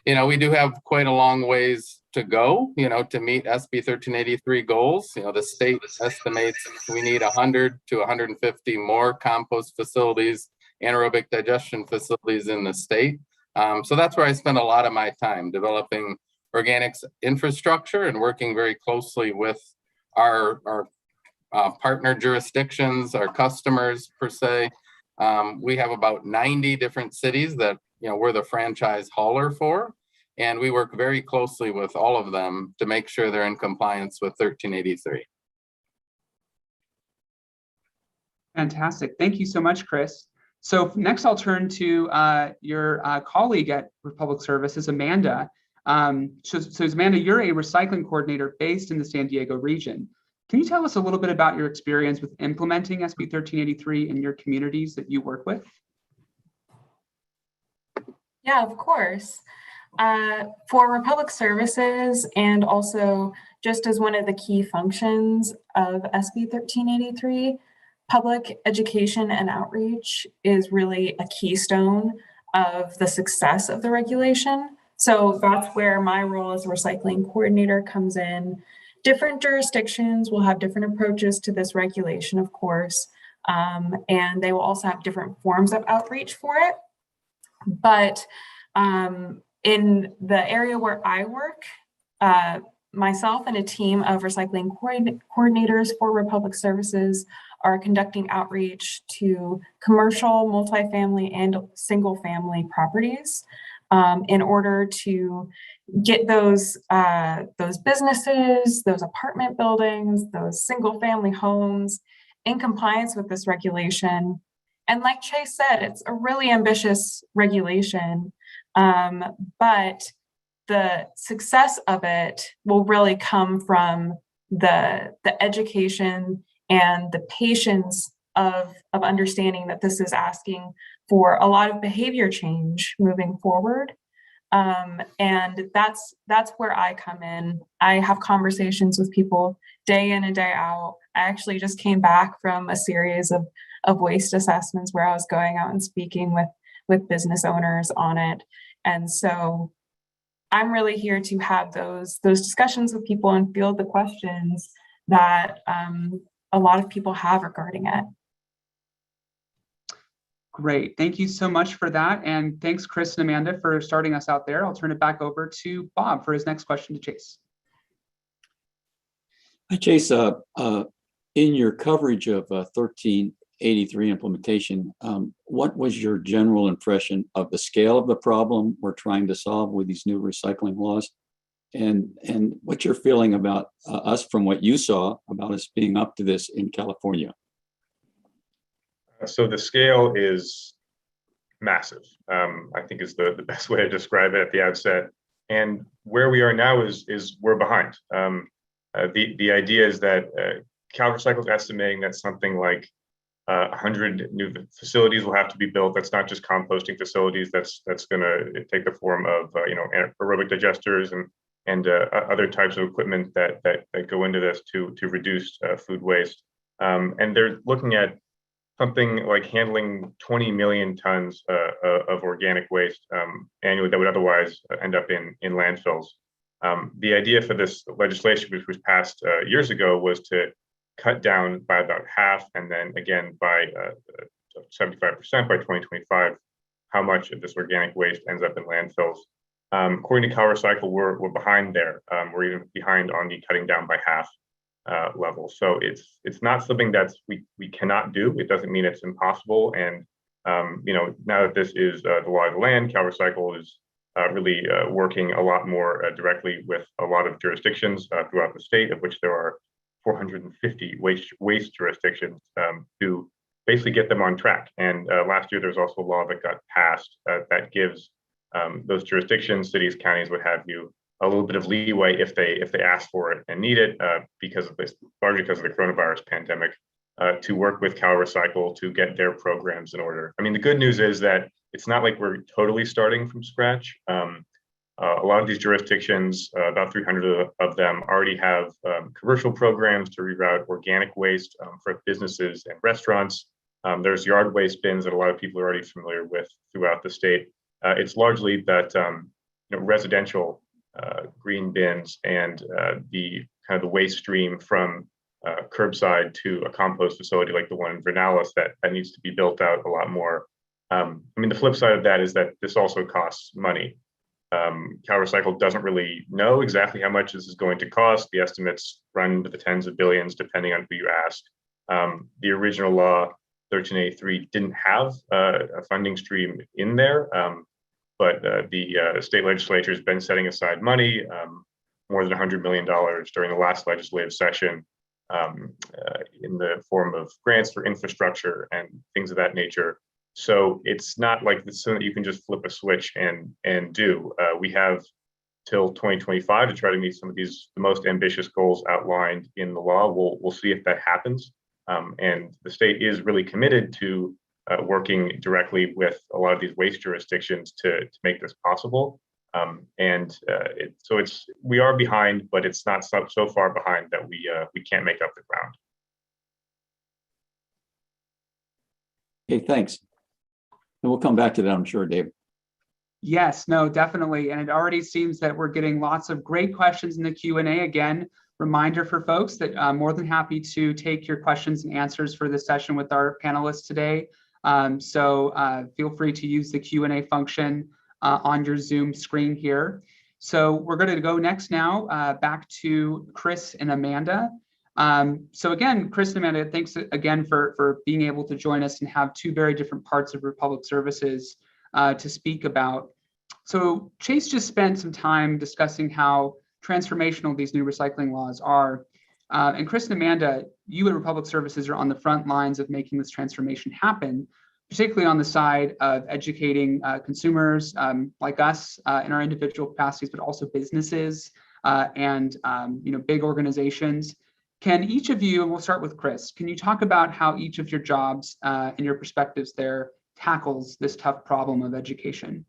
we do have quite a long ways to go, to meet SB 1383 goals. The state estimates we need 100 to 150 more compost facilities, anaerobic digestion facilities in the state. So that's where I spend a lot of my time, developing organics infrastructure and working very closely with our partner jurisdictions, our customers per se. We have about 90 different cities that we're the franchise hauler for, and we work very closely with all of them to make sure they're in compliance with 1383. Fantastic. Thank you so much, Chris. So next I'll turn to your colleague at Republic Services, Amanda. So Amanda, you're a recycling coordinator based in the San Diego region. Can you tell us a little bit about your experience with implementing SB 1383 in your communities that you work with? Yeah, of course. For Republic Services, and also just as one of the key functions of SB 1383, public education and outreach is really a keystone of the success of the regulation. So that's where my role as a recycling coordinator comes in. Different jurisdictions will have different approaches to this regulation, of course, and they will also have different forms of outreach for it. But in the area where I work, myself and a team of recycling coordinators for Republic Services are conducting outreach to commercial, multifamily, and single-family properties in order to get those businesses, those apartment buildings, those single-family homes in compliance with this regulation. And like Chase said, it's a really ambitious regulation, but the success of it will really come from the education and the patience of understanding that this is asking for a lot of behavior change moving forward. And that's where I come in. I have conversations with people day in and day out. I actually just came back from a series of waste assessments where I was going out and speaking with business owners on it. And so I'm really here to have those discussions with people and field the questions that a lot of people have regarding it. Great. Thank you so much for that. And thanks, Chris and Amanda, for starting us out there. I'll turn it back over to Bob for his next question to Chase. Hi, Chase. In your coverage of 1383 implementation, what was your general impression of the scale of the problem we're trying to solve with these new recycling laws? And what's your feeling about us from what you saw about us being up to this in California? So the scale is massive, I think is the best way to describe it at the outset. And where we are now is we're behind. The idea is that CalRecycle is estimating that something like 100 new facilities will have to be built. That's not just composting facilities. That's going to take the form of aerobic digesters and other types of equipment that go into this to reduce food waste. And they're looking at something like handling 20 million tons of organic waste annually that would otherwise end up in landfills. The idea for this legislation, which was passed years ago, was to cut down by about half, and then again by 75% by 2025, how much of this organic waste ends up in landfills. According to CalRecycle, we're behind there. We're even behind on the cutting down by half level. So it's not something that we cannot do. It doesn't mean it's impossible. And now that this is the law of the land, CalRecycle is really working a lot more directly with a lot of jurisdictions throughout the state, of which there are 450 waste jurisdictions to basically get them on track. And last year, there was also a law that got passed that gives those jurisdictions, cities, counties, what have you, a little bit of leeway if they ask for it and need it, because of this, largely because of the coronavirus pandemic, to work with CalRecycle to get their programs in order. I mean, the good news is that it's not like we're totally starting from scratch. A lot of these jurisdictions, about 300 of them, already have commercial programs to reroute organic waste for businesses and restaurants. There's yard waste bins that a lot of people are already familiar with throughout the state. It's largely that residential green bins and the kind of the waste stream from curbside to a compost facility like the one in Vernalis that needs to be built out a lot more. I mean, the flip side of that is that this also costs money. Cal Recycle doesn't really know exactly how much this is going to cost. The estimates run into the tens of billions, depending on who you ask. The original law, 1383, didn't have a funding stream in there, but the state legislature has been setting aside money, more than $100 million during the last legislative session, in the form of grants for infrastructure and things of that nature. So it's not like it's something that you can just flip a switch and do. We have till 2025 to try to meet some of the most ambitious goals outlined in the law. We'll see if that happens. And the state is really committed to working directly with a lot of these waste jurisdictions to make this possible. We are behind, but it's not so far behind that we can't make up the ground. Okay, thanks. And we'll come back to that, I'm sure, Dave. Yes, no, definitely. And it already seems that we're getting lots of great questions in the Q&A. Again, reminder for folks that I'm more than happy to take your questions and answers for this session with our panelists today. So feel free to use the Q&A function on your Zoom screen here. So we're going to go next now back to Chris and Amanda. So again, Chris and Amanda, thanks again for being able to join us and have two very different parts of Republic Services to speak about. So Chase just spent some time discussing how transformational these new recycling laws are. And Chris and Amanda, you at Republic Services are on the front lines of making this transformation happen, particularly on the side of educating consumers like us in our individual capacities, but also businesses and big organizations. Can each of you, and we'll start with Chris, can you talk about how each of your jobs and your perspectives there tackles this tough problem of education?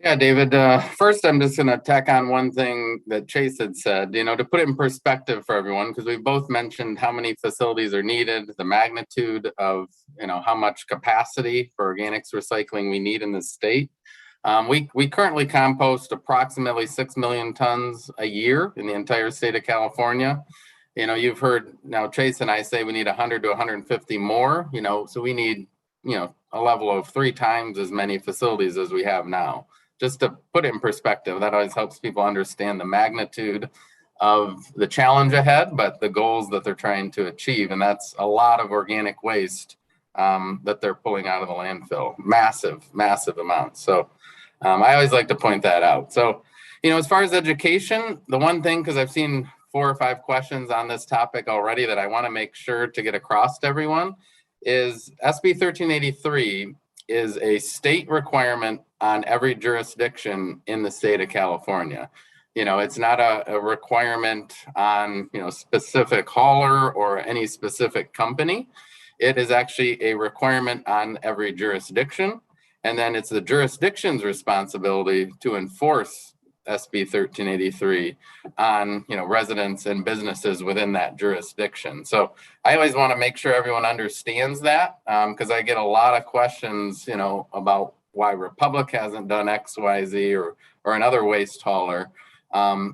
Yeah, David, first I'm just going to tack on one thing that Chase had said, to put it in perspective for everyone, because we both mentioned how many facilities are needed, the magnitude of, how much capacity for organics recycling we need in the state. We currently compost approximately 6 million tons a year in the entire state of California. You've heard now Chase and I say we need 100 to 150 more, so we need, a level of 3 times as many facilities as we have now. Just to put it in perspective, that always helps people understand the magnitude of the challenge ahead, but the goals that they're trying to achieve. And that's a lot of organic waste that they're pulling out of the landfill, massive, massive amounts. So I always like to point that out. So, as far as education, the one thing, because I've seen 4 or 5 questions on this topic already that I want to make sure to get across to everyone, is SB 1383 is a state requirement on every jurisdiction in the state of California. It's not a requirement on, specific hauler or any specific company. It is actually a requirement on every jurisdiction. And then it's the jurisdiction's responsibility to enforce SB 1383 on, residents and businesses within that jurisdiction. So I always want to make sure everyone understands that, because I get a lot of questions, about why Republic hasn't done X, Y, Z, or another waste hauler.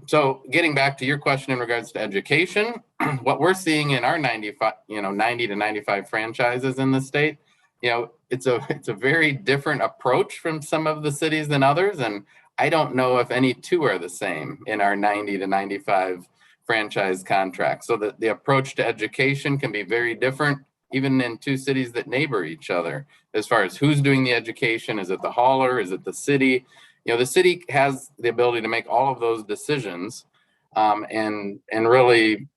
So getting back to your question in regards to education, what we're seeing in our 90 to 95 franchises in the state, it's a very different approach from some of the cities than others. And I don't know if any 2 are the same in our 90 to 95 franchise contracts. So the approach to education can be very different, even in 2 cities that neighbor each other, as far as who's doing the education. Is it the hauler? Is it the city? The city has the ability to make all of those decisions and really,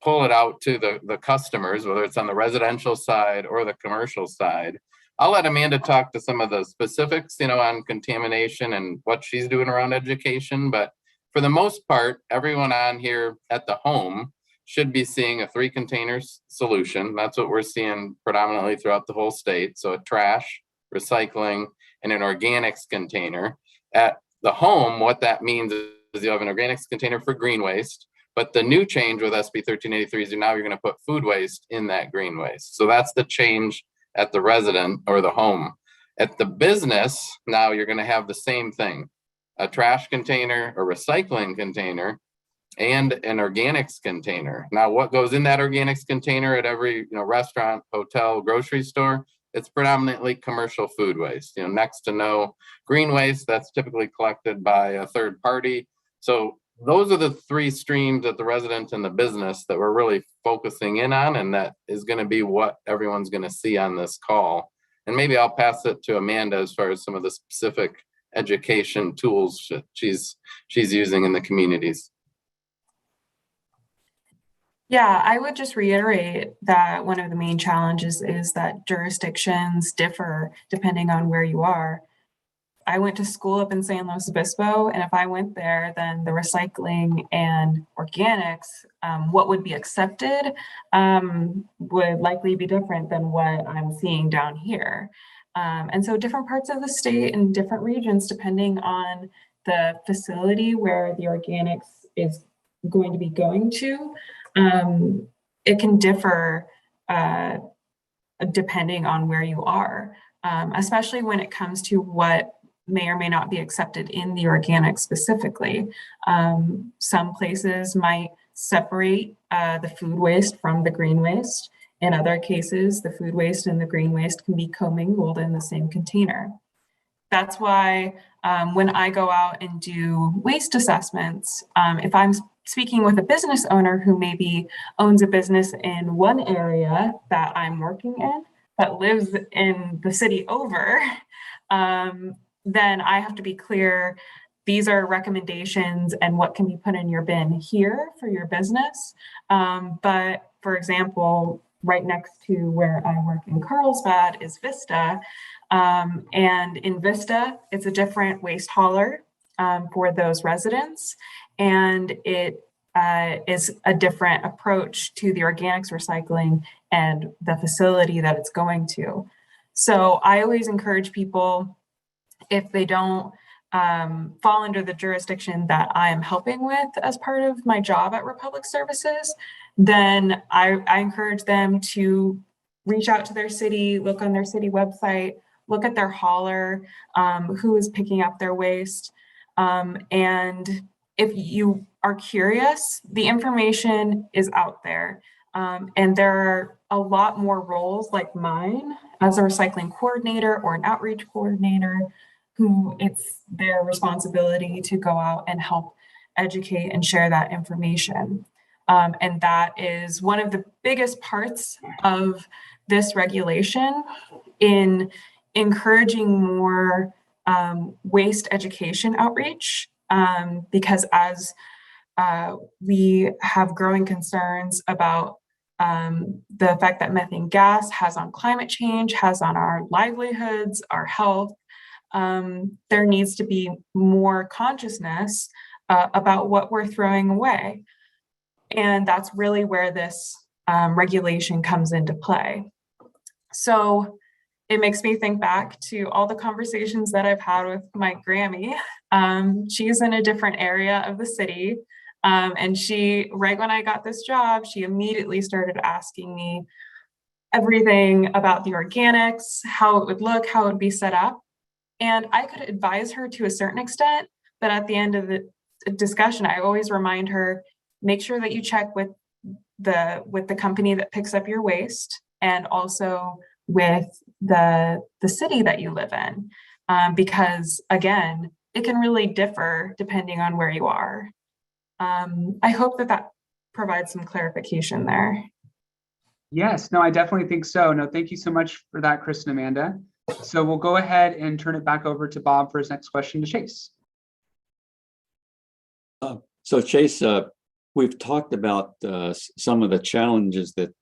pull it out to the customers, whether it's on the residential side or the commercial side. I'll let Amanda talk to some of the specifics, on contamination and what she's doing around education. But for the most part, everyone on here at the home should be seeing a 3 containers solution. That's what we're seeing predominantly throughout the whole state. So a trash, recycling, and an organics container. At the home, what that means is you have an organics container for green waste. But the new change with SB 1383 is now you're going to put food waste in that green waste. So that's the change at the resident or the home. At the business, now you're going to have the same thing, a trash container, a recycling container, and an organics container. Now, what goes in that organics container at every restaurant, hotel, grocery store? It's predominantly commercial food waste. Next to no green waste that's typically collected by a third party. So those are the three streams at the resident and the business that we're really focusing in on, and that is going to be what everyone's going to see on this call. And maybe I'll pass it to Amanda as far as some of the specific education tools that she's using in the communities. Yeah, I would just reiterate that one of the main challenges is that jurisdictions differ depending on where you are. I went to school up in San Luis Obispo, and if I went there, then the recycling and organics, what would be accepted would likely be different than what I'm seeing down here. And so different parts of the state and different regions, depending on the facility where the organics is going to be going to, it can differ depending on where you are, especially when it comes to what may or may not be accepted in the organic specifically. Some places might separate the food waste from the green waste. In other cases, the food waste and the green waste can be commingled in the same container. That's why when I go out and do waste assessments, if I'm speaking with a business owner who maybe owns a business in one area that I'm working in, but lives in the city over, then I have to be clear, these are recommendations and what can be put in your bin here for your business. But for example, right next to where I work in Carlsbad is Vista. And in Vista, it's a different waste hauler for those residents. And it is a different approach to the organics recycling and the facility that it's going to. So I always encourage people, if they don't fall under the jurisdiction that I am helping with as part of my job at Republic Services, then I encourage them to reach out to their city, look on their city website, look at their hauler, who is picking up their waste. And if you are curious, the information is out there. And there are a lot more roles like mine as a recycling coordinator or an outreach coordinator who it's their responsibility to go out and help educate and share that information. And that is one of the biggest parts of this regulation in encouraging more waste education outreach, because as we have growing concerns about the effect that methane gas has on climate change, has on our livelihoods, our health, there needs to be more consciousness about what we're throwing away. And that's really where this regulation comes into play. So it makes me think back to all the conversations that I've had with my Grammy. She's in a different area of the city. And she, right when I got this job, she immediately started asking me everything about the organics, how it would look, how it would be set up. And I could advise her to a certain extent, but at the end of the discussion, I always remind her, make sure that you check with the company that picks up your waste, and also with the city that you live in, because again, it can really differ depending on where you are. I hope that provides some clarification there. Yes, no, I definitely think so. No, thank you so much for that, Chris and Amanda. So we'll go ahead and turn it back over to Bob for his next question to Chase. So Chase, we've talked about some of the challenges that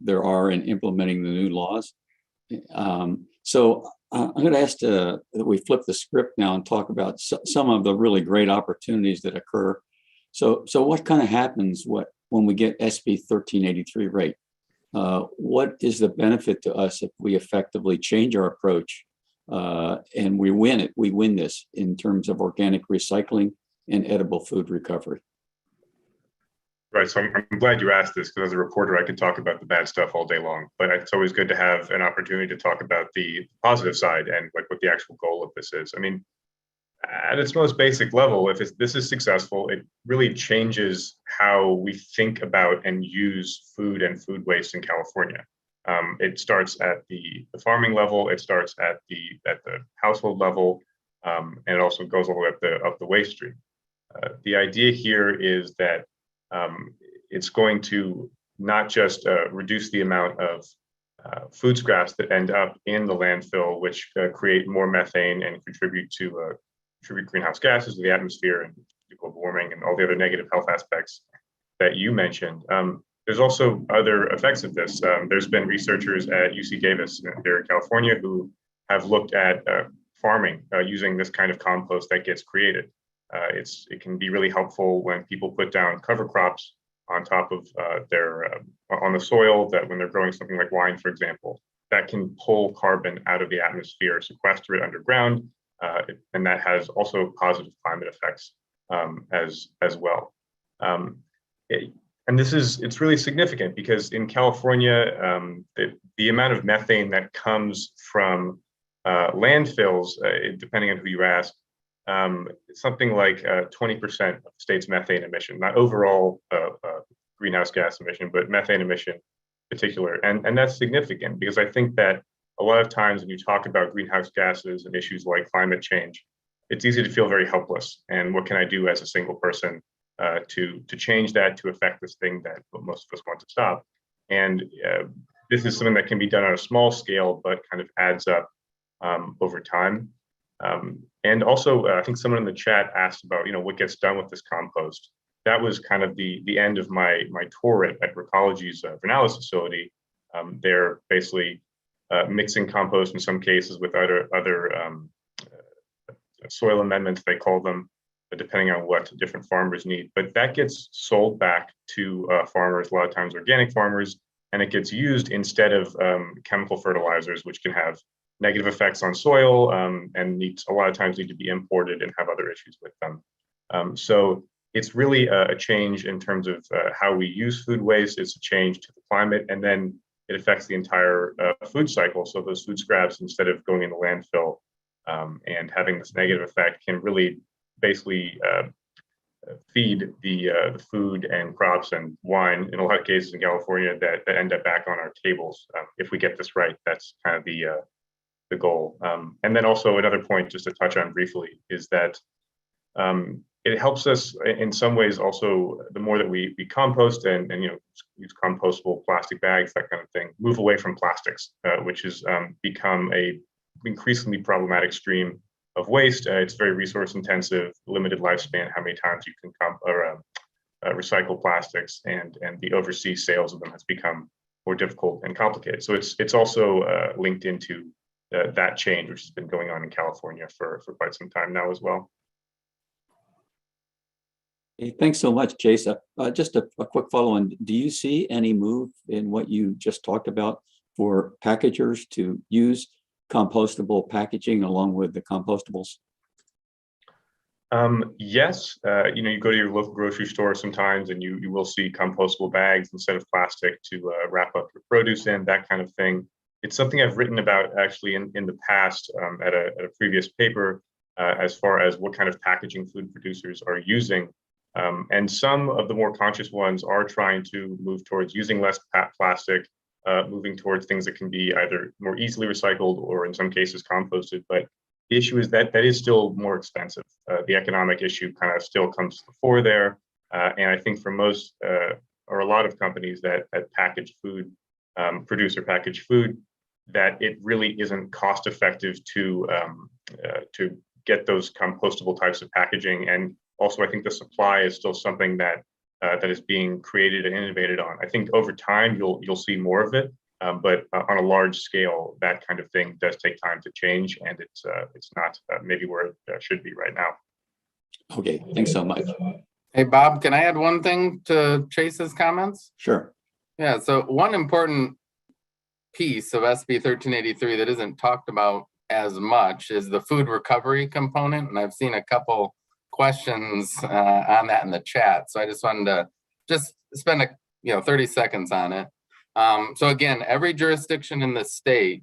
there are in implementing the new laws. So I'm going to ask that we flip the script now and talk about some of the really great opportunities that occur. So what kind of happens when we get SB 1383 rate? What is the benefit to us if we effectively change our approach and we win it? We win this in terms of organic recycling and edible food recovery. Right. So I'm glad you asked this, because as a reporter, I could talk about the bad stuff all day long, but it's always good to have an opportunity to talk about the positive side and like what the actual goal of this is. I mean, at its most basic level, if this is successful, it really changes how we think about and use food and food waste in California. It starts at the farming level, it starts at the household level, and it also goes all the way up the waste stream. The idea here is that it's going to not just reduce the amount of food scraps that end up in the landfill, which create more methane and contribute greenhouse gases to the atmosphere and global warming and all the other negative health aspects that you mentioned. There's also other effects of this. There's been researchers at UC Davis here in California who have looked at farming using this kind of compost that gets created. It can be really helpful when people put down cover crops on top of on the soil, that when they're growing something like wine, for example, that can pull carbon out of the atmosphere, sequester it underground, and that has also positive climate effects as well. And it's really significant because in California, the amount of methane that comes from landfills, depending on who you ask, something like 20% of the state's methane emission, not overall greenhouse gas emission, but methane emission in particular. And that's significant because I think that a lot of times when you talk about greenhouse gases and issues like climate change, it's easy to feel very helpless. And what can I do as a single person to change that, to affect this thing that most of us want to stop? And this is something that can be done on a small scale, but kind of adds up over time. And also, I think someone in the chat asked about, what gets done with this compost. That was kind of the end of my tour at Recology's Vernalis facility. They're basically mixing compost in some cases with other soil amendments, they call them, depending on what different farmers need. But that gets sold back to farmers, a lot of times organic farmers, and it gets used instead of chemical fertilizers, which can have negative effects on soil and a lot of times need to be imported and have other issues with them. So it's really a change in terms of how we use food waste. It's a change to the climate, and then it affects the entire food cycle. So those food scraps, instead of going in the landfill and having this negative effect, can really basically feed the food and crops and wine, in a lot of cases in California, that end up back on our tables. If we get this right, that's kind of the goal. And then also another point just to touch on briefly is that it helps us in some ways also, the more that we compost and use compostable plastic bags, that kind of thing, move away from plastics, which has become a increasingly problematic stream of waste. It's very resource intensive, limited lifespan, how many times you can recycle plastics, and the overseas sales of them has become more difficult and complicated. So it's also linked into that change, which has been going on in California for quite some time now as well. Hey, thanks so much, Chase. Just a quick follow-on. Do you see any move in what you just talked about for packagers to use compostable packaging along with the compostables? Yes, you go to your local grocery store sometimes and you will see compostable bags instead of plastic to wrap up your produce in, that kind of thing. It's something I've written about actually in the past at a previous paper as far as what kind of packaging food producers are using. And some of the more conscious ones are trying to move towards using less plastic, moving towards things that can be either more easily recycled or in some cases composted. But the issue is that is still more expensive. The economic issue kind of still comes to the fore there. And I think for most or a lot of companies that package food, produce or package food, that it really isn't cost effective to get those compostable types of packaging. And also, I think the supply is still something that is being created and innovated on. I think over time you'll see more of it, but on a large scale, that kind of thing does take time to change, and it's not maybe where it should be right now. Okay, thanks so much. Hey, Bob, can I add one thing to Chase's comments? Sure. Yeah, so one important piece of SB 1383 that isn't talked about as much is the food recovery component, and I've seen a couple questions on that in the chat. So I just wanted to spend 30 seconds on it. So again, every jurisdiction in the state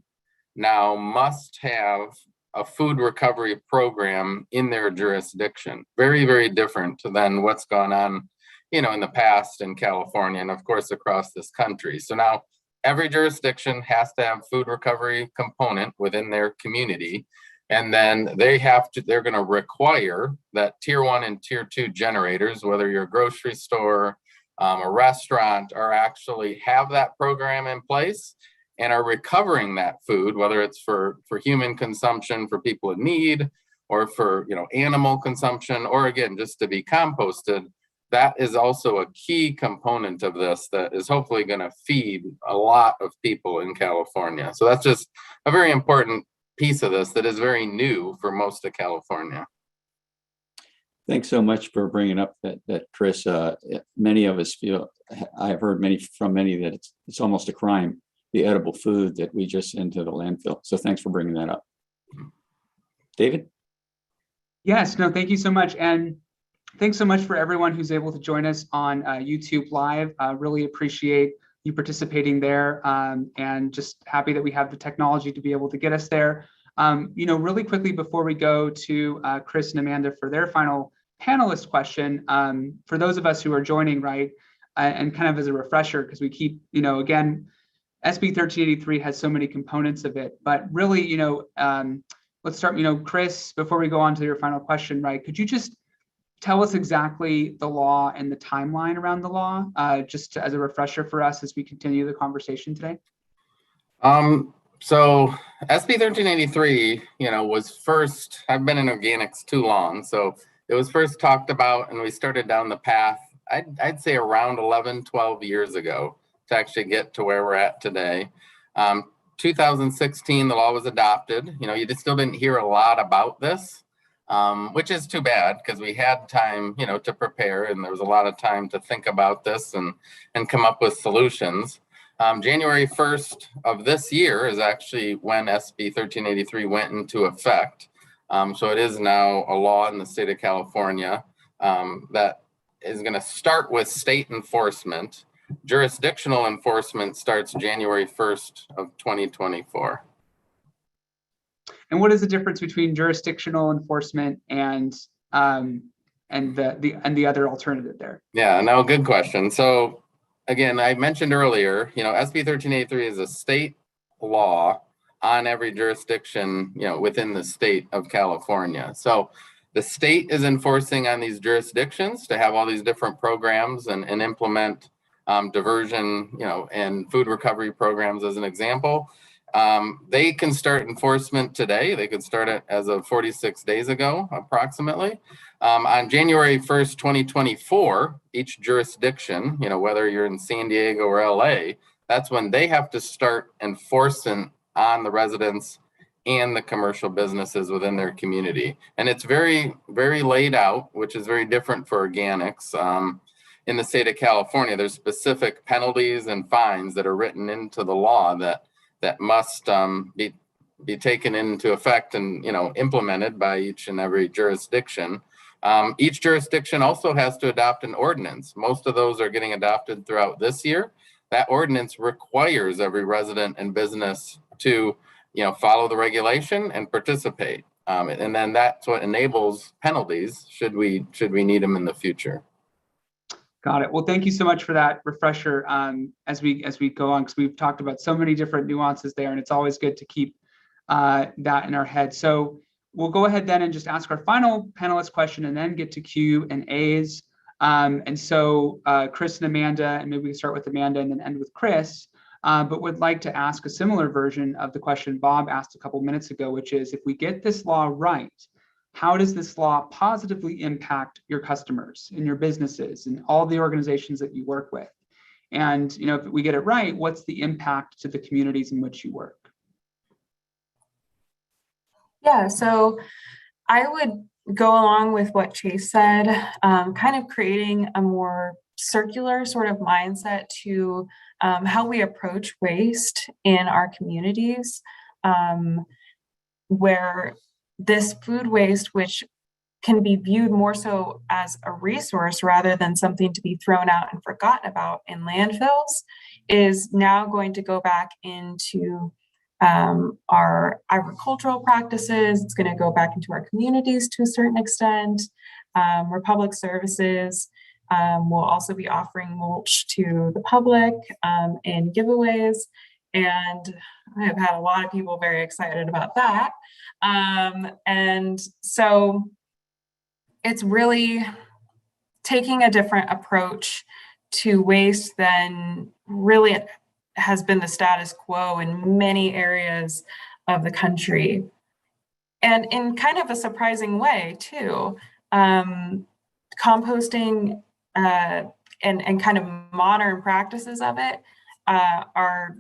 now must have a food recovery program in their jurisdiction. Very, very different than what's gone on, in the past in California and of course across this country. So now every jurisdiction has to have food recovery component within their community. And then they're going to require that tier 1 and tier 2 generators, whether you're a grocery store, a restaurant, are actually have that program in place and are recovering that food, whether it's for human consumption, for people in need, or for animal consumption, or again, just to be composted. That is also a key component of this that is hopefully going to feed a lot of people in California. So that's just a very important piece of this that is very new for most of California. Thanks so much for bringing up that Chris. Many of us feel, I've heard from many that it's almost a crime, the edible food that we just send to the landfill. So thanks for bringing that up. David? Yes, no, thank you so much. And thanks so much for everyone who's able to join us on YouTube Live. Really appreciate you participating there, and just happy that we have the technology to be able to get us there. Really quickly before we go to Chris and Amanda for their final panelist question, for those of us who are joining, right, and kind of as a refresher, because we keep, again, SB 1383 has so many components of it, but really, let's start, Chris, before we go on to your final question, right, could you just tell us exactly the law and the timeline around the law, just as a refresher for us as we continue the conversation today? So SB 1383, was first, I've been in organics too long, so it was first talked about and we started down the path, I'd say around 11, 12 years ago to actually get to where we're at today. 2016, the law was adopted. You just still didn't hear a lot about this, which is too bad because we had time, to prepare, and there was a lot of time to think about this and come up with solutions. January 1st of this year is actually when SB 1383 went into effect. So it is now a law in the state of California that is going to start with state enforcement. Jurisdictional enforcement starts January 1st of 2024. And what is the difference between jurisdictional enforcement and the other alternative there? Yeah, no, good question. So again, I mentioned earlier, SB 1383 is a state law on every jurisdiction, within the state of California. So the state is enforcing on these jurisdictions to have all these different programs and implement diversion, and food recovery programs as an example. They can start enforcement today. They could start it as of 46 days ago, approximately. On January 1st, 2024, each jurisdiction, whether you're in San Diego or LA, that's when they have to start enforcing on the residents and the commercial businesses within their community. And it's very, very laid out, which is very different for organics. In the state of California, there's specific penalties and fines that are written into the law that must be taken into effect and implemented by each and every jurisdiction. Each jurisdiction also has to adopt an ordinance. Most of those are getting adopted throughout this year. That ordinance requires every resident and business to follow the regulation and participate. And then that's what enables penalties should we need them in the future. Got it. Well, thank you so much for that refresher as we go on, because we've talked about so many different nuances there, and it's always good to keep that in our head. So we'll go ahead then and just ask our final panelist question and then get to Q&As. And so Chris and Amanda, and maybe we can start with Amanda and then end with Chris, but would like to ask a similar version of the question Bob asked a couple minutes ago, which is, if we get this law right, how does this law positively impact your customers and your businesses and all the organizations that you work with? And if we get it right, what's the impact to the communities in which you work? Yeah, so I would go along with what Chase said, kind of creating a more circular sort of mindset to how we approach waste in our communities, where this food waste, which can be viewed more so as a resource rather than something to be thrown out and forgotten about in landfills is now going to go back into our agricultural practices. It's going to go back into our communities to a certain extent. Republic Services will also be offering mulch to the public in giveaways. And I have had a lot of people very excited about that. And so it's really taking a different approach to waste than really has been the status quo in many areas of the country. And in kind of a surprising way too, composting and kind of modern practices of it are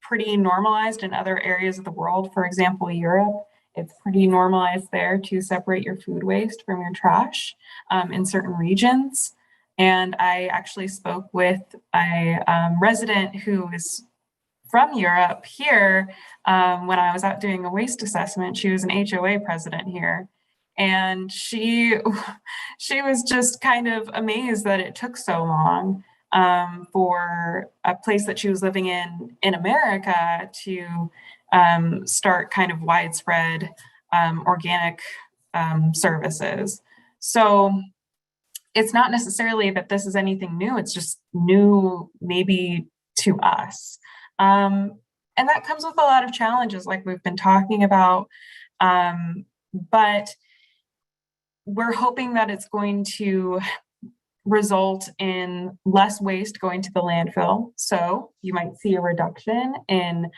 pretty normalized in other areas of the world. For example, Europe, it's pretty normalized there to separate your food waste from your trash in certain regions. And I actually spoke with a resident who is from Europe here when I was out doing a waste assessment. She was an HOA president here. And she was just kind of amazed that it took so long for a place that she was living in America to start kind of widespread organic services. So it's not necessarily that this is anything new, it's just new maybe to us. And that comes with a lot of challenges like we've been talking about, but we're hoping that it's going to result in less waste going to the landfill. So you might see a reduction in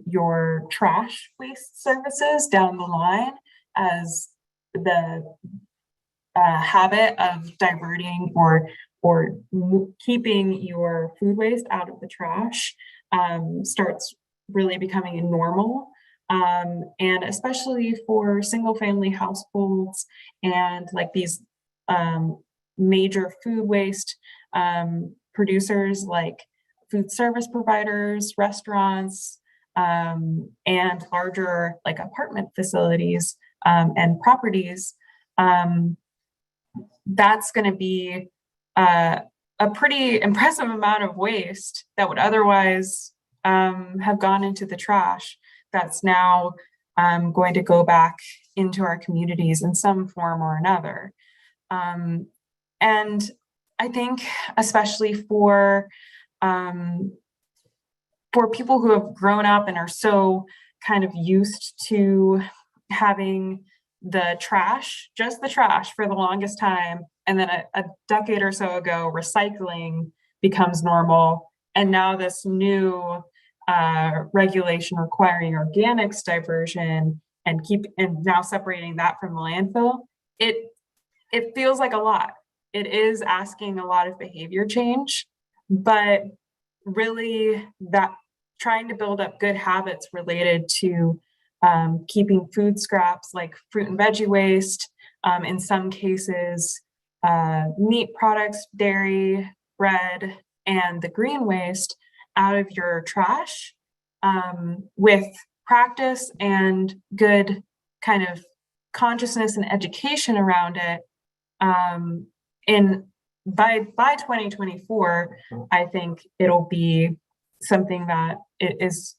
your trash waste services down the line as the habit of diverting or keeping your food waste out of the trash starts really becoming normal. And especially for single family households and like these major food waste producers like food service providers, restaurants, and larger like apartment facilities and properties, that's going to be a pretty impressive amount of waste that would otherwise have gone into the trash. That's now going to go back into our communities in some form or another. And I think especially for people who have grown up and are so kind of used to having the trash, just the trash for the longest time, and then a decade or so ago, recycling becomes normal. And now this new regulation requiring organics diversion and now separating that from the landfill, it feels like a lot. It is asking a lot of behavior change, but really that trying to build up good habits related to keeping food scraps like fruit and veggie waste, in some cases, meat products, dairy, bread, and the green waste out of your trash with practice and good kind of consciousness and education around it. By 2024, I think it'll be something that it is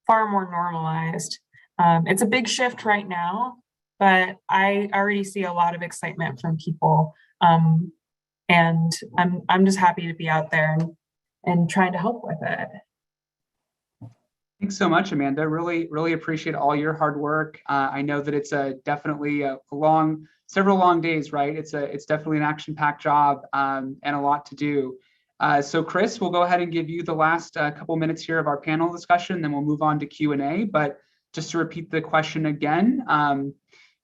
far more normalized. It's a big shift right now, but I already see a lot of excitement from people. And I'm just happy to be out there and trying to help with it. Thanks so much, Amanda. Really appreciate all your hard work. I know that it's definitely several long days, right? It's definitely an action-packed job and a lot to do. So Chris, we'll go ahead and give you the last couple minutes here of our panel discussion, then we'll move on to Q&A. But just to repeat the question again,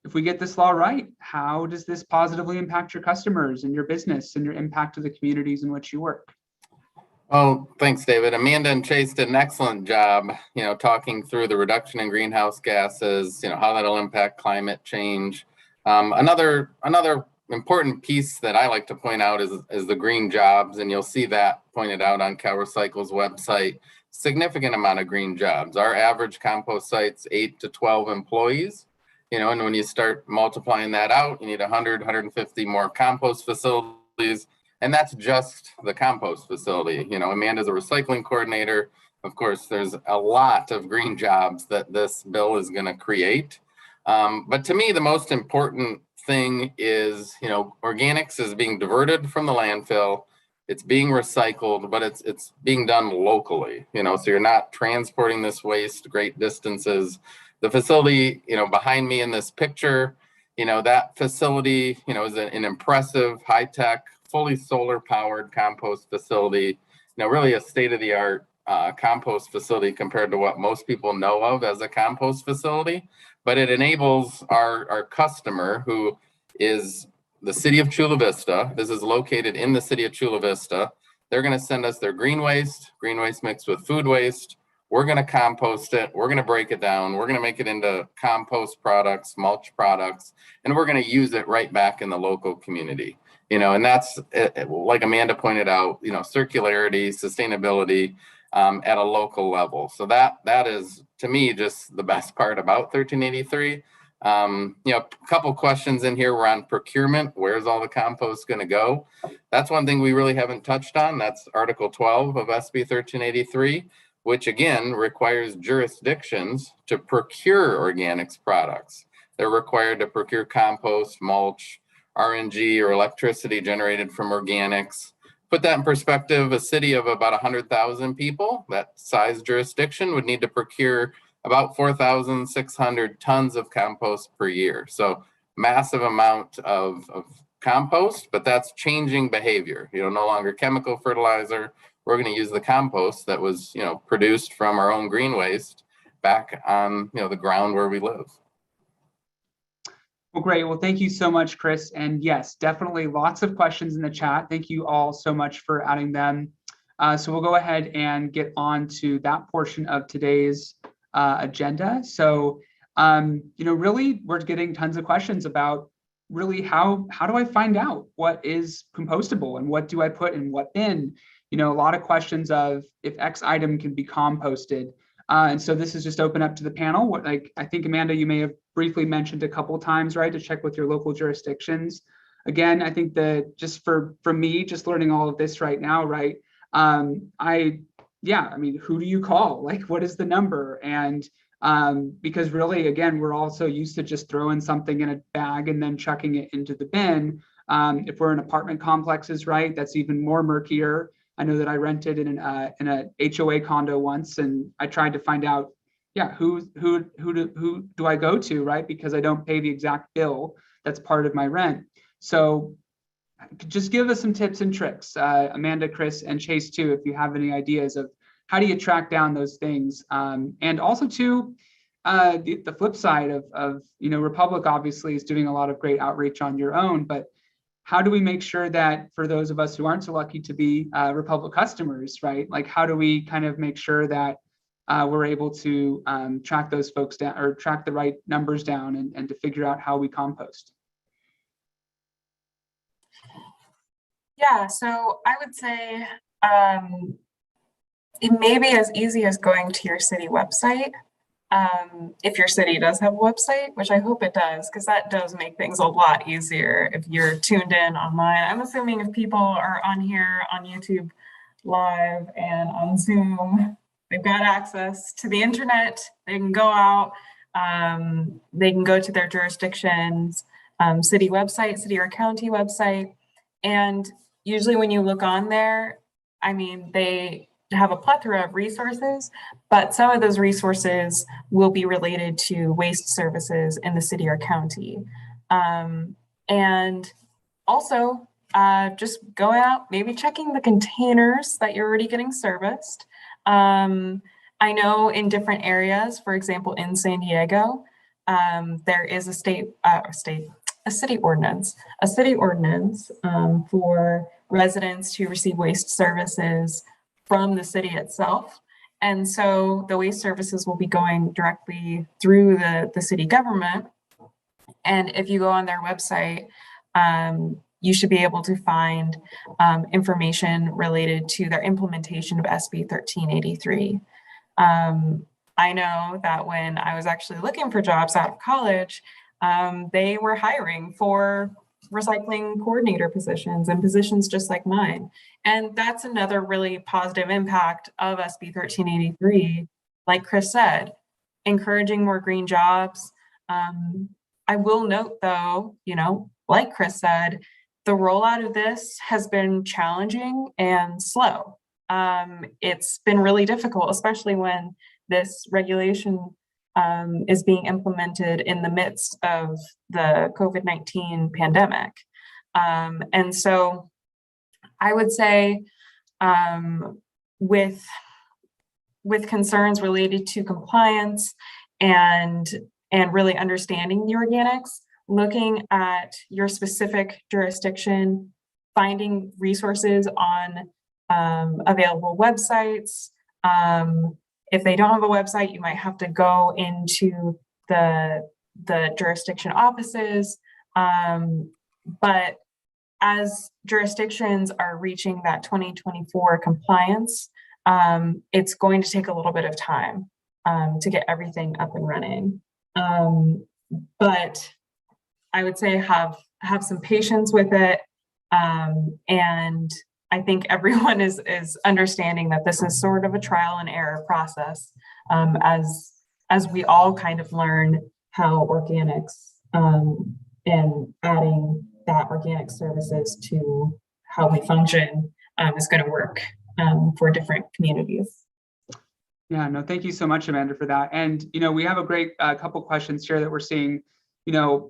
if we get this law right, how does this positively impact your customers and your business and your impact to the communities in which you work? Oh, thanks, David. Amanda and Chase did an excellent job, talking through the reduction in greenhouse gases, how that'll impact climate change. Another important piece that I like to point out is the green jobs, and you'll see that pointed out on CalRecycle's website. Significant amount of green jobs. Our average compost site's 8 to 12 employees, and when you start multiplying that out, you need 100, 150 more compost facilities. And that's just the compost facility. Amanda's a recycling coordinator. Of course, there's a lot of green jobs that this bill is going to create. But to me, the most important thing is, organics is being diverted from the landfill. It's being recycled, but it's being done locally, so you're not transporting this waste great distances. The facility, behind me in this picture, that facility, is an impressive, high-tech, fully solar powered compost facility, really a state-of-the-art compost facility compared to what most people know of as a compost facility. But it enables our customer, who is the city of Chula Vista. This is located in the city of Chula Vista. They're going to send us their green waste mixed with food waste. We're going to compost it. We're going to break it down. We're going to make it into compost products, mulch products, and we're going to use it right back in the local community. And that's, like Amanda pointed out, circularity, sustainability at a local level. So that is, to me, just the best part about 1383. A couple questions in here were on procurement. Where's all the compost going to go? That's one thing we really haven't touched on. That's Article 12 of SB 1383, which again requires jurisdictions to procure organics products. They're required to procure compost, mulch, RNG, or electricity generated from organics. Put that in perspective, a city of about 100,000 people, that size jurisdiction, would need to procure about 4,600 tons of compost per year. So massive amount of compost, but that's changing behavior. No longer chemical fertilizer. We're going to use the compost that was, produced from our own green waste back on, the ground where we live. Well, great. Well, thank you so much, Chris. And yes, definitely lots of questions in the chat. Thank you all so much for adding them. So we'll go ahead and get on to that portion of today's agenda. So, really, we're getting tons of questions about really how do I find out what is compostable and what do I put in what bin? A lot of questions of if X item can be composted. And so this is just open up to the panel. I think, Amanda, you may have briefly mentioned a couple times, right, to check with your local jurisdictions. Again, I think that just for me, just learning all of this right now, right, who do you call? What is the number? And because really, again, we're also used to just throwing something in a bag and then chucking it into the bin. If we're in apartment complexes, right, that's even more murkier. I know that I rented in a HOA condo once, and I tried to find out, who do I go to, right? Because I don't pay the exact bill that's part of my rent. So just give us some tips and tricks, Amanda, Chris, and Chase too, if you have any ideas of how do you track down those things. And also too, the flip side of Republic obviously is doing a lot of great outreach on your own, but how do we make sure that for those of us who aren't so lucky to be Republic customers, right? How do we kind of make sure that we're able to track those folks down, or track the right numbers down, and to figure out how we compost? Yeah, so I would say it may be as easy as going to your city website. If your city does have a website, which I hope it does, because that does make things a lot easier if you're tuned in online. I'm assuming if people are on here on YouTube Live and on Zoom, they've got access to the internet. They can go out, they can go to their jurisdiction's city website, city or county website. And usually when you look on there, they have a plethora of resources, but some of those resources will be related to waste services in the city or county. And also just going out, maybe checking the containers that you're already getting serviced. I know in different areas, for example, in San Diego, there is a city ordinance for residents to receive waste services from the city itself. And so the waste services will be going directly through the city government. And if you go on their website, you should be able to find information related to their implementation of SB 1383. I know that when I was actually looking for jobs out of college, they were hiring for recycling coordinator positions and positions just like mine. And that's another really positive impact of SB 1383. Like Chris said, encouraging more green jobs. I will note though, like Chris said, the rollout of this has been challenging and slow. It's been really difficult, especially when this regulation is being implemented in the midst of the COVID-19 pandemic. And so I would say with concerns related to compliance and really understanding the organics, looking at your specific jurisdiction, finding resources on available websites. If they don't have a website, you might have to go into the jurisdiction offices. But as jurisdictions are reaching that 2024 compliance, it's going to take a little bit of time to get everything up and running. But I would say have some patience with it. And I think everyone is understanding that this is sort of a trial and error process as we all kind of learn how organics and adding that organic services to how we function is going to work for different communities. Yeah, no, thank you so much, Amanda, for that. And, we have a great couple questions here that we're seeing.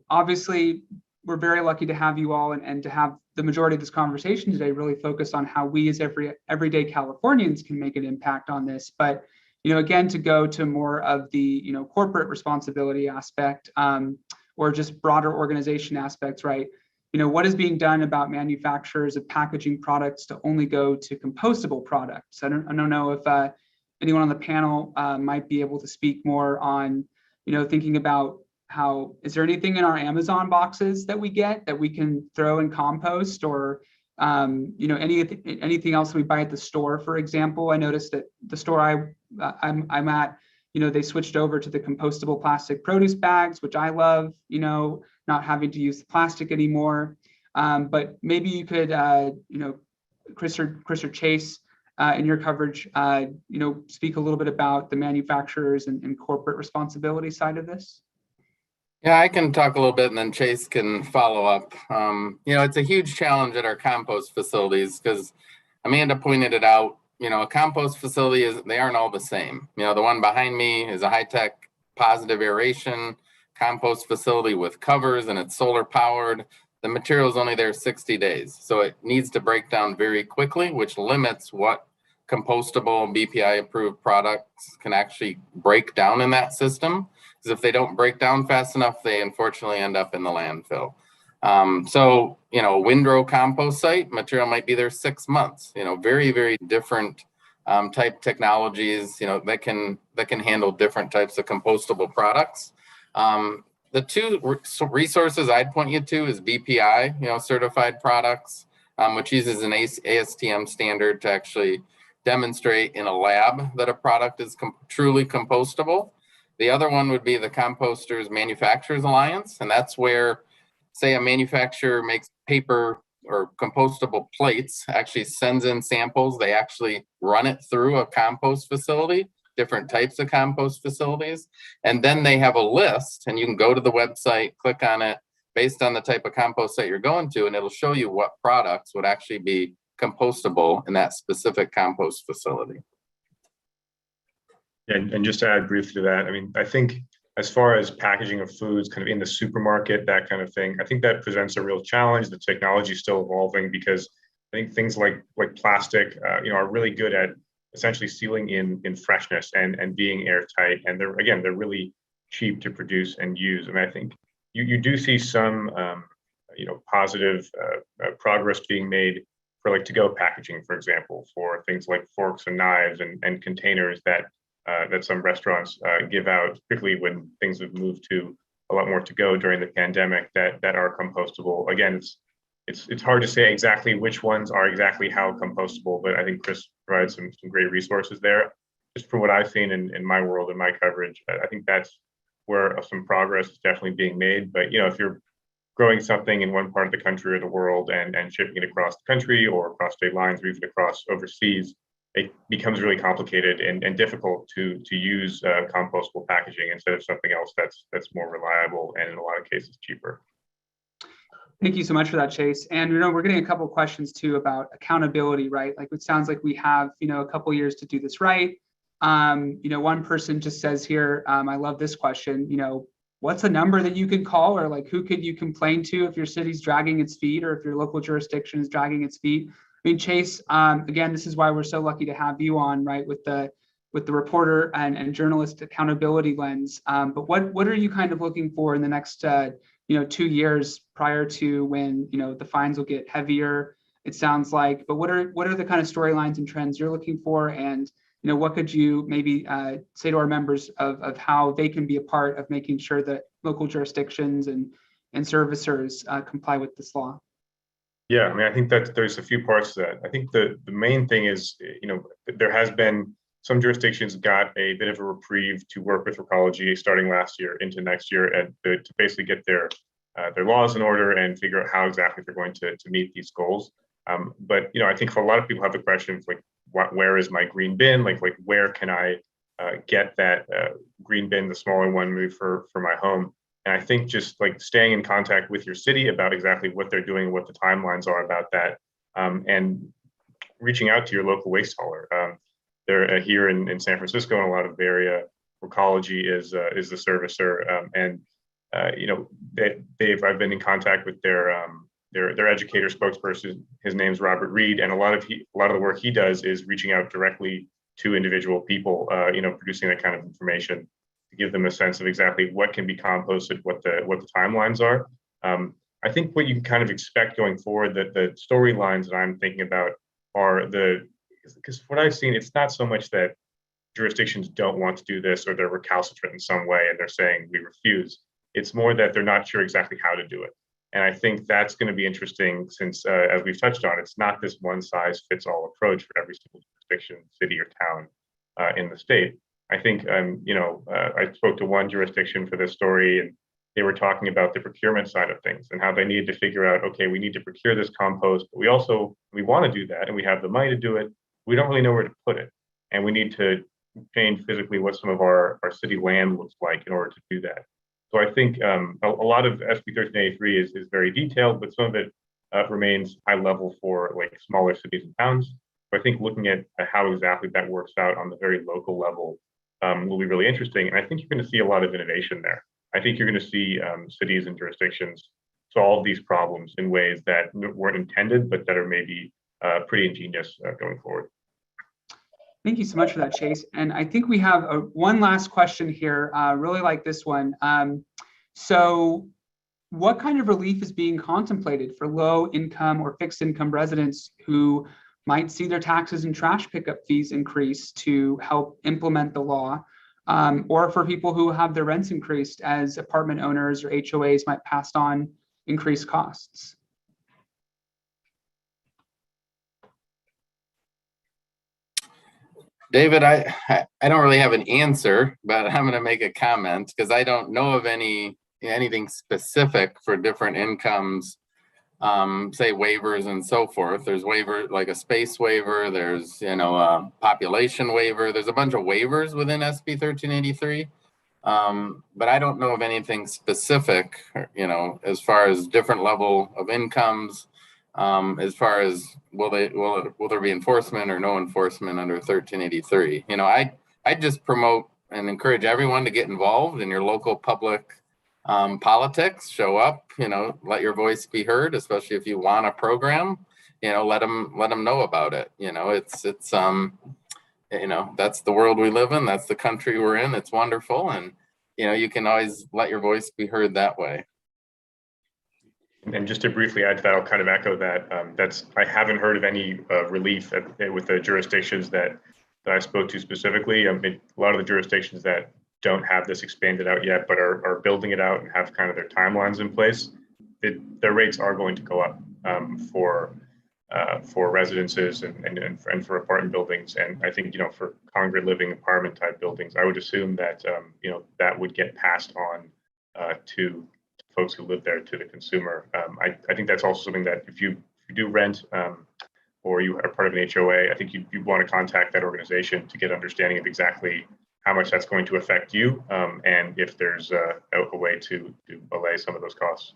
Obviously, we're very lucky to have you all and to have the majority of this conversation today really focus on how we as everyday Californians can make an impact on this. But, again, to go to more of the, corporate responsibility aspect or just broader organization aspects, right? What is being done about manufacturers of packaging products to only go to compostable products? I don't know if anyone on the panel might be able to speak more on, thinking about how, is there anything in our Amazon boxes that we get that we can throw in compost, or anything else we buy at the store, for example? I noticed that the store I'm at, they switched over to the compostable plastic produce bags, which I love, not having to use the plastic anymore. But maybe you could, Chris or Chase, in your coverage, speak a little bit about the manufacturers and corporate responsibility side of this. Yeah, I can talk a little bit and then Chase can follow up. It's a huge challenge at our compost facilities because Amanda pointed it out. A compost facility they aren't all the same. The one behind me is a high-tech positive aeration compost facility with covers and it's solar powered. The material is only there 60 days. So it needs to break down very quickly, which limits what compostable BPI approved products can actually break down in that system. Because if they don't break down fast enough, they unfortunately end up in the landfill. Windrow compost site material might be there 6 months. Very, very different type technologies. That can handle different types of compostable products. The two resources I'd point you to is BPI, certified products, which uses an ASTM standard to actually demonstrate in a lab that a product is truly compostable. The other one would be the Composters Manufacturers Alliance, and that's where, say, a manufacturer makes paper or compostable plates, actually sends in samples. They actually run it through a compost facility, different types of compost facilities, and then they have a list, and you can go to the website, click on it, based on the type of compost that you're going to, and it'll show you what products would actually be compostable in that specific compost facility. And just to add briefly to that, I think as far as packaging of foods kind of in the supermarket, that kind of thing, I think that presents a real challenge. The technology is still evolving because I think things like plastic, are really good at essentially sealing in freshness and being airtight. And they're really cheap to produce and use. I think you do see some, positive progress being made for to-go packaging, for example, for things like forks and knives and containers that some restaurants give out, particularly when things have moved to a lot more to go during the pandemic that are compostable. Again, it's hard to say exactly which ones are exactly how compostable, but I think Chris provides some great resources there. Just from what I've seen in my world, in my coverage, I think that's where some progress is definitely being made. But if you're growing something in one part of the country or the world and shipping it across the country or across state lines or even across overseas, it becomes really complicated and difficult to use compostable packaging instead of something else that's more reliable and in a lot of cases cheaper. Thank you so much for that, Chase. And we're getting a couple of questions too about accountability, right? Like it sounds like we have a couple years to do this right. One person just says here, I love this question. What's a number that you could call, or like who could you complain to if your city's dragging its feet, or if your local jurisdiction is dragging its feet? I mean, Chase, again, this is why we're so lucky to have you on, right, with the reporter and journalist accountability lens. But what are you kind of looking for in the next 2 years prior to when the fines will get heavier, it sounds like? But what are the kind of storylines and trends you're looking for, and what could you maybe say to our members of how they can be a part of making sure that local jurisdictions and servicers comply with this law? Yeah, I mean, I think that there's a few parts to that. I think the main thing is, there has been some jurisdictions got a bit of a reprieve to work with Recology starting last year into next year, and to basically get their laws in order and figure out how exactly they're going to meet these goals. But I think for a lot of people have the questions like, where is my green bin? Like where can I get that green bin, the smaller one, moved for my home? And I think just like staying in contact with your city about exactly what they're doing, what the timelines are about that, and reaching out to your local waste hauler. They're here in San Francisco and a lot of the area. Recology is the servicer, and I've been in contact with their educator spokesperson. His name's Robert Reed, and a lot of the work he does is reaching out directly to individual people, producing that kind of information to give them a sense of exactly what can be composted, what the timelines are. I think what you can kind of expect going forward, that the storylines that I'm thinking about are because what I've seen, it's not so much that jurisdictions don't want to do this or they're recalcitrant in some way and they're saying we refuse. It's more that they're not sure exactly how to do it. And I think that's going to be interesting since, as we've touched on, it's not this one size fits all approach for every single jurisdiction, city or town in the state. I think, I spoke to one jurisdiction for this story, and they were talking about the procurement side of things and how they needed to figure out, okay, we need to procure this compost, but we want to do that and we have the money to do it. We don't really know where to put it. And we need to change physically what some of our city land looks like in order to do that. So I think a lot of SB 1383 is very detailed, but some of it remains high level for like smaller cities and towns. So I think looking at how exactly that works out on the very local level will be really interesting. And I think you're going to see a lot of innovation there. I think you're going to see cities and jurisdictions solve these problems in ways that weren't intended, but that are maybe pretty ingenious going forward. Thank you so much for that, Chase. And I think we have one last question here. Really like this one. So what kind of relief is being contemplated for low income or fixed income residents who might see their taxes and trash pickup fees increase to help implement the law, or for people who have their rents increased as apartment owners or HOAs might pass on increased costs? David, I don't really have an answer, but I'm going to make a comment because I don't know of anything specific for different incomes, say waivers and so forth. There's waiver like a space waiver. There's a population waiver. There's a bunch of waivers within SB 1383, but I don't know of anything specific, as far as different level of incomes. As far as will there be enforcement or no enforcement under 1383? I just promote and encourage everyone to get involved in your local public politics. Show up, let your voice be heard, especially if you want a program. Let them know about it. It's that's the world we live in. That's the country we're in. It's wonderful, and you can always let your voice be heard that way. And just to briefly add to that, I'll kind of echo that. I haven't heard of any relief with the jurisdictions that I spoke to specifically. A lot of the jurisdictions that don't have this expanded out yet, but are building it out and have kind of their timelines in place, their rates are going to go up for for residences and for apartment buildings. And I think, for congregate living apartment type buildings, I would assume that, that would get passed on to folks who live there, to the consumer. I think that's also something that if you do rent or you are part of an HOA, I think you want to contact that organization to get understanding of exactly how much that's going to affect you, and if there's a way to allay some of those costs.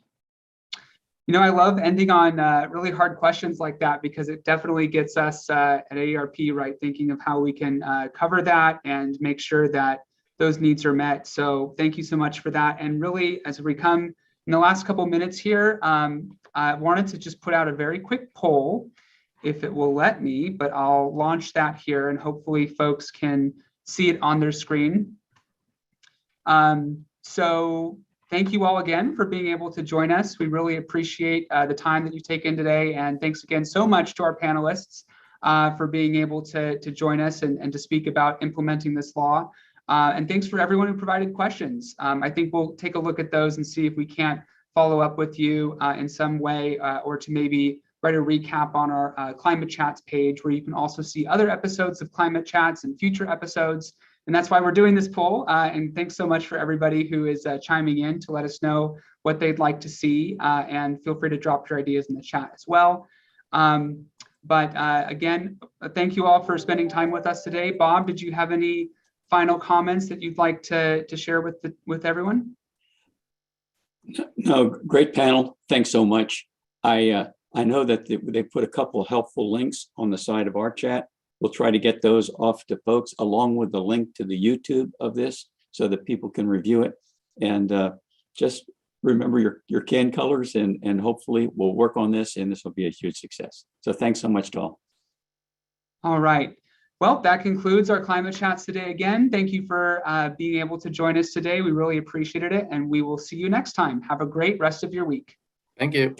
I love ending on really hard questions like that, because it definitely gets us at AARP, right, thinking of how we can cover that and make sure that those needs are met. So thank you so much for that. And really, as we come in the last couple minutes here, I wanted to just put out a very quick poll, if it will let me, but I'll launch that here and hopefully folks can see it on their screen. So thank you all again for being able to join us. We really appreciate the time that you've taken today. And thanks again so much to our panelists for being able to join us and to speak about implementing this law. And thanks for everyone who provided questions. I think we'll take a look at those and see if we can't follow up with you in some way, or to maybe write a recap on our Climate Chats page, where you can also see other episodes of Climate Chats and future episodes. And that's why we're doing this poll. And thanks so much for everybody who is chiming in to let us know what they'd like to see. And feel free to drop your ideas in the chat as well. But again, thank you all for spending time with us today. Bob, did you have any final comments that you'd like to share with everyone? No, great panel. Thanks so much. I know that they put a couple of helpful links on the side of our chat. We'll try to get those off to folks, along with the link to the YouTube of this, so that people can review it. And just remember your can colors, and hopefully we'll work on this, and this will be a huge success. So thanks so much to all. All right. Well, that concludes our Climate Chats today. Again, thank you for being able to join us today. We really appreciated it, and we will see you next time. Have a great rest of your week. Thank you.